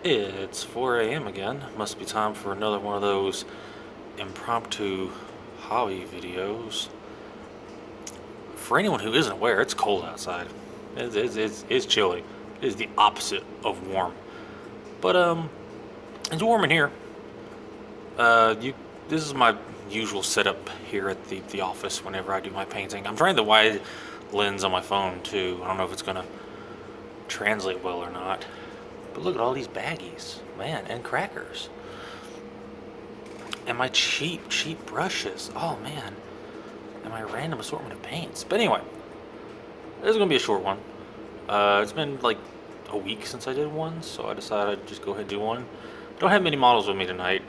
It's 4 a.m. again. Must be time for another one of those impromptu hobby videos. For anyone who isn't aware, it's cold outside. It's chilly. It is the opposite of warm. But it's warm in here. You. This is my usual setup here at the office whenever I do my painting. I'm trying the wide lens on my phone too. I don't know if it's gonna translate well or not. But look at all these baggies, man, and crackers. And my cheap brushes. Oh man. And my random assortment of paints. But anyway, this is gonna be a short one. It's been like a week since I did one, so I decided I'd just go ahead and do one. Don't have many models with me tonight,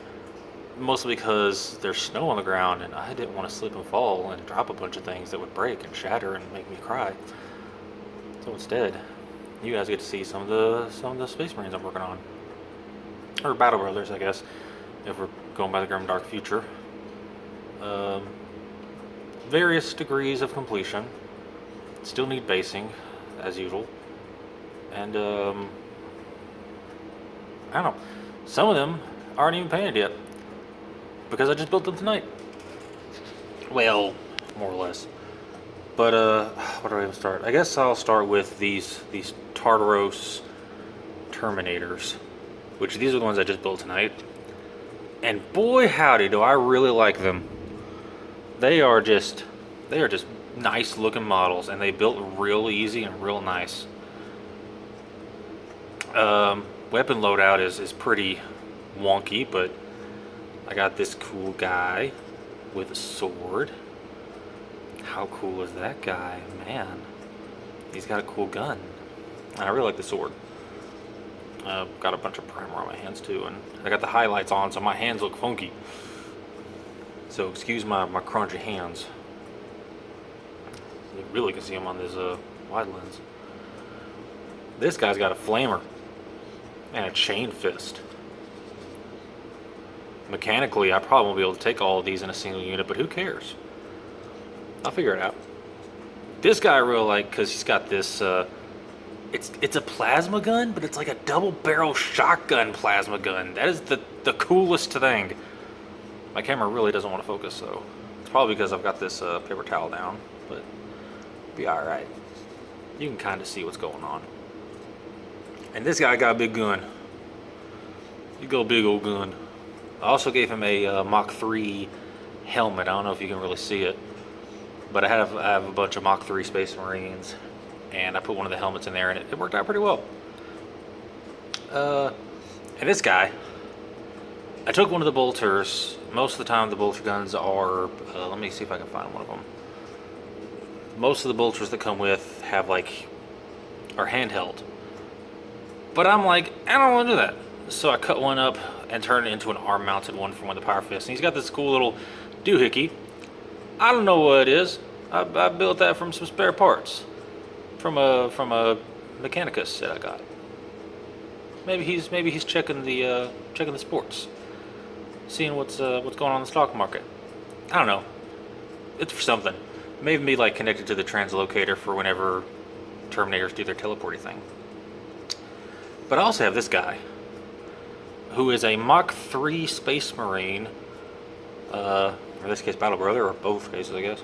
mostly because there's snow on the ground and I didn't want to slip and fall and drop a bunch of things that would break and shatter and make me cry. So instead, you guys get to see some of the Space Marines I'm working on, or Battle Brothers, I guess, if we're going by the grim dark future. Various degrees of completion. Still need basing, as usual, and I don't know. Some of them aren't even painted yet because I just built them tonight. Well, more or less. But where do I even start? I guess I'll start with these Tartaros Terminators, which these are the ones I just built tonight. And boy howdy do I really like them. They are just nice looking models, and they built real easy and real nice. Weapon loadout is pretty wonky, but I got this cool guy with a sword. How cool is that guy? Man, he's got a cool gun. And I really like the sword. Got a bunch of primer on my hands too, and I got the highlights on, so my hands look funky. So excuse my crunchy hands. You really can see them on this wide lens. This guy's got a flamer and a chain fist. Mechanically, I probably won't be able to take all of these in a single unit, but who cares? I'll figure it out. This guy I really like because he's got this. It's a plasma gun, but it's like a double barrel shotgun plasma gun. That is the coolest thing. My camera really doesn't want to focus, so it's probably because I've got this paper towel down, but be all right. You can kind of see what's going on. And this guy got a big gun. He got a big old gun. I also gave him a Mach 3 helmet. I don't know if you can really see it, but I have a bunch of Mach 3 Space Marines, and I put one of the helmets in there, and it worked out pretty well. And this guy, I took one of the bolters. Most of the time the bolter guns are, let me see if I can find one of them. Most of the bolters that come with are handheld. But I'm like, I don't want to do that. So I cut one up and turned it into an arm-mounted one from one of the Power Fists. And he's got this cool little doohickey. I don't know what it is. I built that from some spare parts. From a Mechanicus that I got. Maybe he's checking the sports, seeing what's going on in the stock market. I don't know. It's for something. Maybe like connected to the translocator for whenever Terminators do their teleporting thing. But I also have this guy, who is a Mach 3 Space Marine, or in this case Battle Brother, or both cases I guess,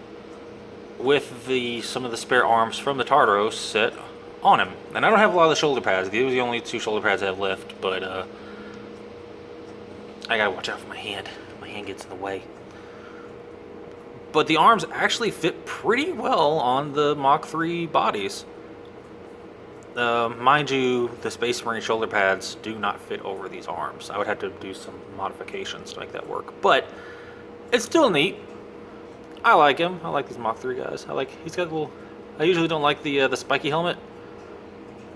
with some of the spare arms from the Tartaros set on him. And I don't have a lot of the shoulder pads. These are the only 2 shoulder pads I have left, but I gotta watch out for my hand. My hand gets in the way. But the arms actually fit pretty well on the Mach 3 bodies. Mind you, the Space Marine shoulder pads do not fit over these arms. I would have to do some modifications to make that work. But it's still neat. I like him. I like these Mach 3 guys. He's got a little. I usually don't like the spiky helmet,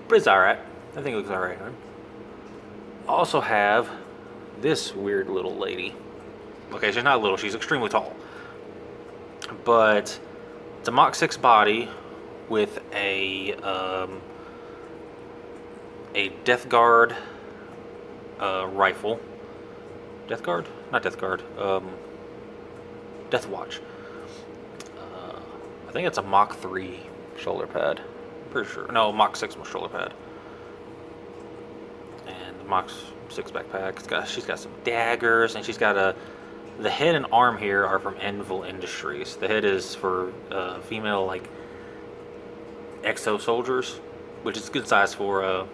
but it's alright. I think it looks alright. I also have this weird little lady. Okay, she's not little, she's extremely tall. But it's a Mach 6 body with a Death Guard rifle. Death Guard? Not Death Guard. Death Watch. I think it's a Mach 3 shoulder pad. I'm pretty sure. No, Mach 6 shoulder pad. And Mach 6 backpack. She's got some daggers, and she's got the head and arm here are from Envil Industries. The head is for female, like, XO soldiers, which is good size for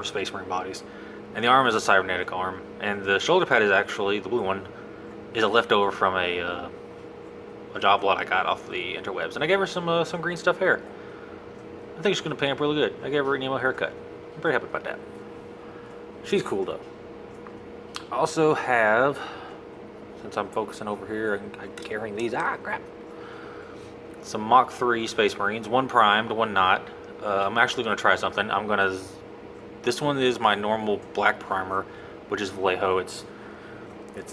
Space Marine bodies. And the arm is a cybernetic arm, and the shoulder pad is actually, the blue one, is a leftover from a job lot I got off the interwebs, and I gave her some green stuff hair. I think she's gonna pay up really good. I gave her an emo haircut. I'm pretty happy about that. She's cool though. I also have, since I'm focusing over here and I'm carrying these, crap, some Mach 3 Space Marines, one primed, one not. I'm actually gonna try something. This one is my normal black primer, which is Vallejo. It's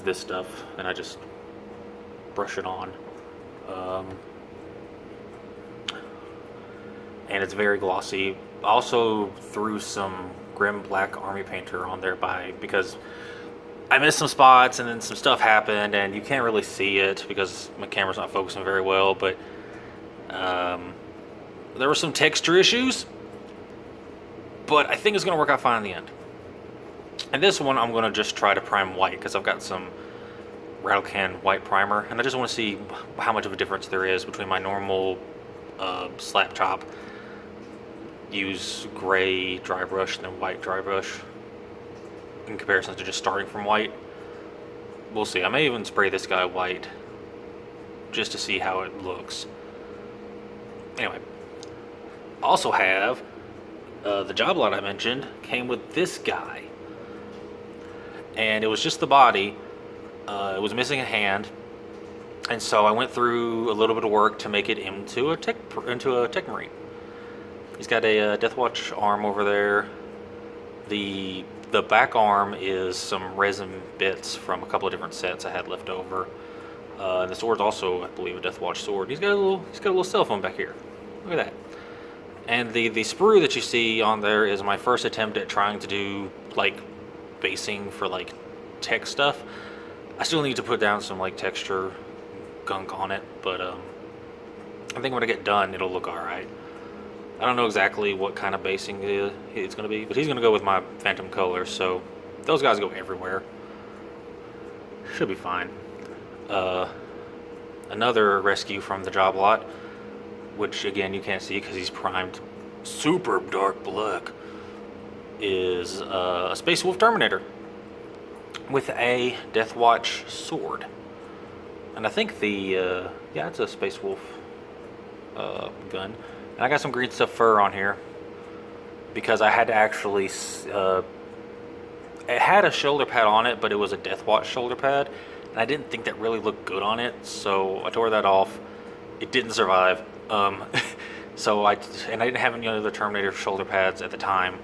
this stuff, and I just brush it on. And it's very glossy. I also threw some Grim Black Army Painter on there because I missed some spots and then some stuff happened, and you can't really see it because my camera's not focusing very well, but there were some texture issues, but I think it's going to work out fine in the end. And this one I'm going to just try to prime white because I've got some rattle can white primer, and I just want to see how much of a difference there is between my normal slap chop, use gray dry brush and then white dry brush in comparison to just starting from white. We'll see. I may even spray this guy white just to see how it looks. Anyway, also have the job lot I mentioned came with this guy, and it was just the body. It was missing a hand, and so I went through a little bit of work to make it into a tech marine. He's got a Deathwatch arm over there. The back arm is some resin bits from a couple of different sets I had left over. And the sword's also, I believe, a Deathwatch sword. He's got a little cell phone back here. Look at that. And the sprue that you see on there is my first attempt at trying to do like basing for like tech stuff. I still need to put down some like texture gunk on it, but I think when I get done it'll look alright. I don't know exactly what kind of basing it's going to be, but he's going to go with my Phantom color, so those guys go everywhere. Should be fine. Another rescue from the job lot, which again you can't see because he's primed super dark black, is a Space Wolf Terminator with a Deathwatch sword. And I think it's a Space Wolf gun. And I got some green stuff fur on here because I had to actually, it had a shoulder pad on it, but it was a Deathwatch shoulder pad, and I didn't think that really looked good on it, so I tore that off. It didn't survive. So I didn't have any other Terminator shoulder pads at the time,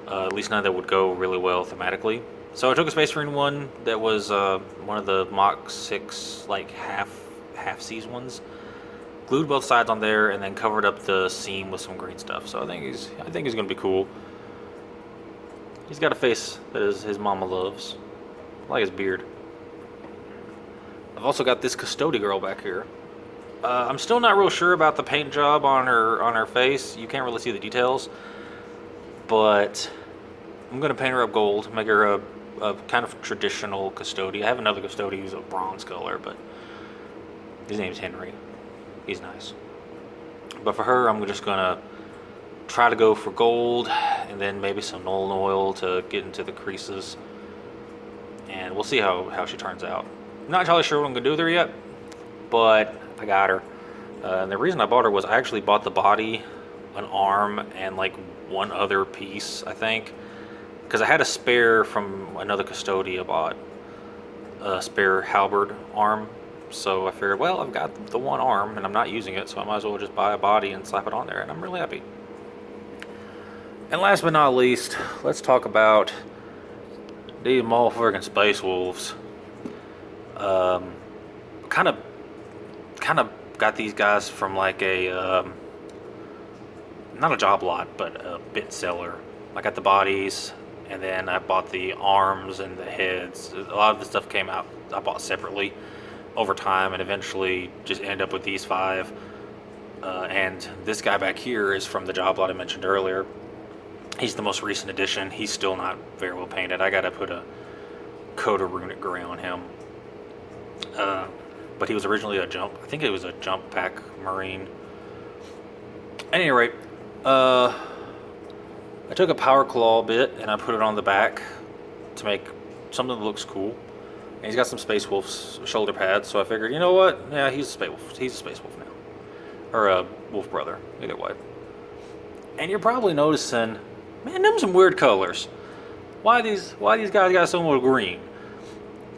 at least none that would go really well thematically. So I took a Space Marine one that was one of the Mach 6 like half C's ones, glued both sides on there, and then covered up the seam with some green stuff. So I think he's gonna be cool. He's got a face that his mama loves. I like his beard. I've also got this Custody girl back here. I'm still not real sure about the paint job on her face. You can't really see the details, but I'm gonna paint her up gold, make her a kind of traditional Custody. I have another Custody who's a bronze color, but his name's Henry. He's nice. But for her, I'm just gonna try to go for gold and then maybe some Nuln Oil to get into the creases, and we'll see how she turns out. I'm not entirely sure what I'm gonna do with her yet, but I got her. And the reason I bought her was I actually bought the body, an arm, and like one other piece, I think, because I had a spare from another Custody I bought, a spare halberd arm. So I figured, well, I've got the one arm and I'm not using it, so I might as well just buy a body and slap it on there, and I'm really happy. And last but not least, let's talk about these motherfucking Space Wolves. Kind of got these guys from like a not a job lot, but a bit seller. I got the bodies, and then I bought the arms and the heads. A lot of the stuff came out I bought separately over time, and eventually just end up with these 5. And this guy back here is from the job lot I mentioned earlier. He's the most recent addition. He's still not very well painted. I gotta put a coat of runic gray on him. But he was originally a jump. I think it was a jump pack marine. At any rate, I took a power claw bit and I put it on the back to make something that looks cool. And he's got some Space Wolf's shoulder pads, so I figured, you know what? Yeah, he's a Space Wolf. He's a Space Wolf now, or a Wolf brother, either way. And you're probably noticing, man, them some weird colors. Why these guys got so much green?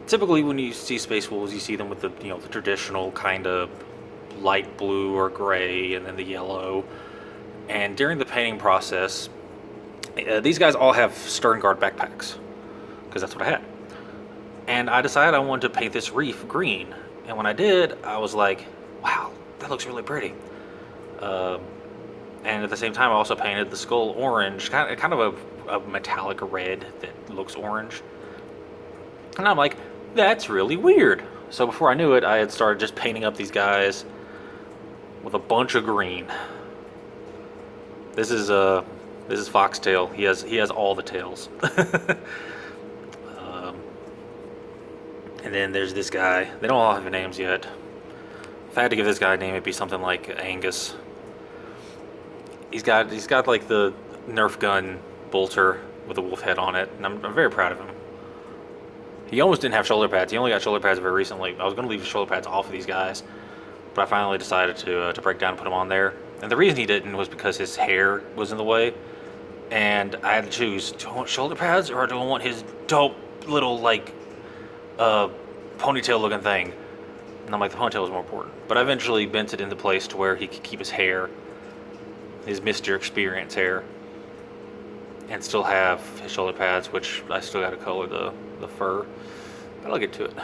Typically, when you see Space Wolves, you see them with the the traditional kind of light blue or gray, and then the yellow. And during the painting process, these guys all have Stern Guard backpacks, because that's what I had. And I decided I wanted to paint this reef green. And when I did, I was like, wow, that looks really pretty. And at the same time, I also painted the skull orange, kind of a metallic red that looks orange. And I'm like, that's really weird. So before I knew it, I had started just painting up these guys with a bunch of green. This is Foxtail. He has all the tails. And then there's this guy. They don't all have names yet. If I had to give this guy a name, it'd be something like Angus. He's got like the Nerf gun bolter with a wolf head on it, and I'm very proud of him. He almost didn't have shoulder pads. He only got shoulder pads very recently. I was going to leave the shoulder pads off of these guys, but I finally decided to break down and put them on there. And the reason he didn't was because his hair was in the way, and I had to choose: do I want shoulder pads or do I want his dope little like ponytail looking thing? And I'm like, the ponytail was more important. But I eventually bent it into place to where he could keep his hair, his Mr. Experience hair, and still have his shoulder pads, which I still got to color the fur. But I'll get to it.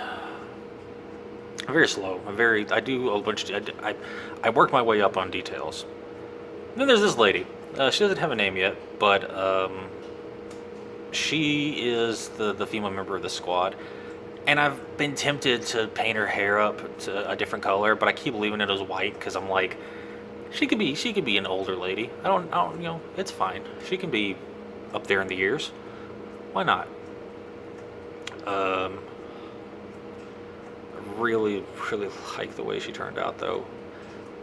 I'm very slow. I do a bunch of, I work my way up on details. And then there's this lady. She doesn't have a name yet, but she is the female member of the squad. And I've been tempted to paint her hair up to a different color, but I keep leaving it as white because I'm like, she could be an older lady. I don't, it's fine. She can be up there in the years. Why not? I really like the way she turned out, though.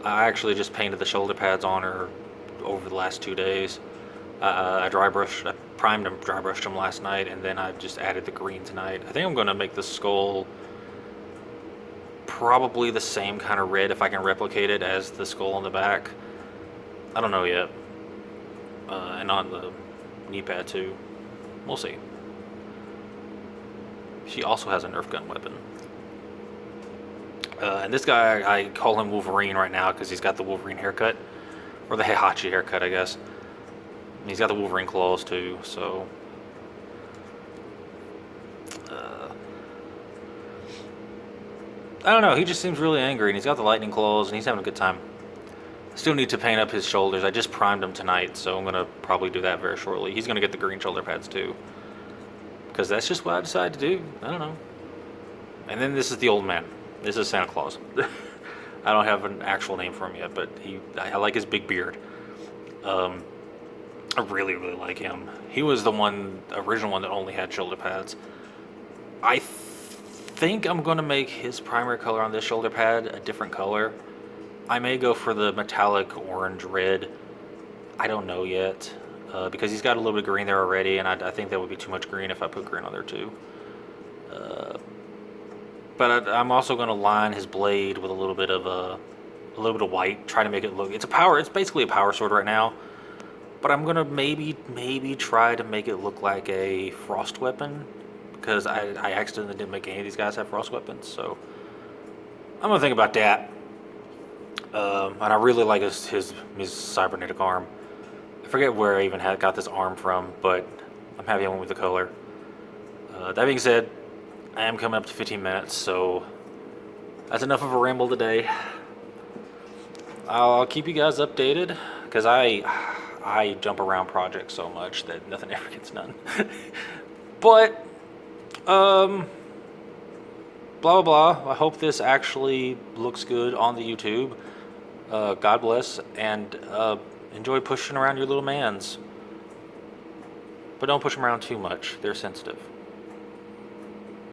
I actually just painted the shoulder pads on her over the last 2 days. I primed and dry brushed them last night, and then I just added the green tonight. I think I'm going to make the skull probably the same kind of red if I can replicate it as the skull on the back. I don't know yet. And on the knee pad too. We'll see. She also has a Nerf gun weapon. And this guy, I call him Wolverine right now because he's got the Wolverine haircut. Or the Heihachi haircut, I guess. And he's got the Wolverine claws too, so... I don't know, he just seems really angry, and he's got the lightning claws, and he's having a good time. I still need to paint up his shoulders. I just primed him tonight, so I'm going to probably do that very shortly. He's going to get the green shoulder pads too. Because that's just what I decided to do. I don't know. And then this is the old man. This is Santa Claus. I don't have an actual name for him yet, but I like his big beard. I really like him. He was the original one that only had shoulder pads. I think I'm going to make his primary color on this shoulder pad a different color. I may go for the metallic orange red. I don't know yet. Because he's got a little bit of green there already, and I think that would be too much green if I put green on there too. But I'm also going to line his blade with a little bit of white, try to make it look. It's basically a power sword right now, but I'm going to maybe try to make it look like a frost weapon, because I accidentally didn't make any of these guys have frost weapons. So I'm going to think about that. And I really like his cybernetic arm. I forget where I even got this arm from, but I'm happy I went with the color. That being said, I am coming up to 15 minutes, so that's enough of a ramble today. I'll keep you guys updated, because I jump around projects so much that nothing ever gets done. But, blah, blah, blah. I hope this actually looks good on the YouTube. God bless, and enjoy pushing around your little mans. but don't push them around too much. They're sensitive.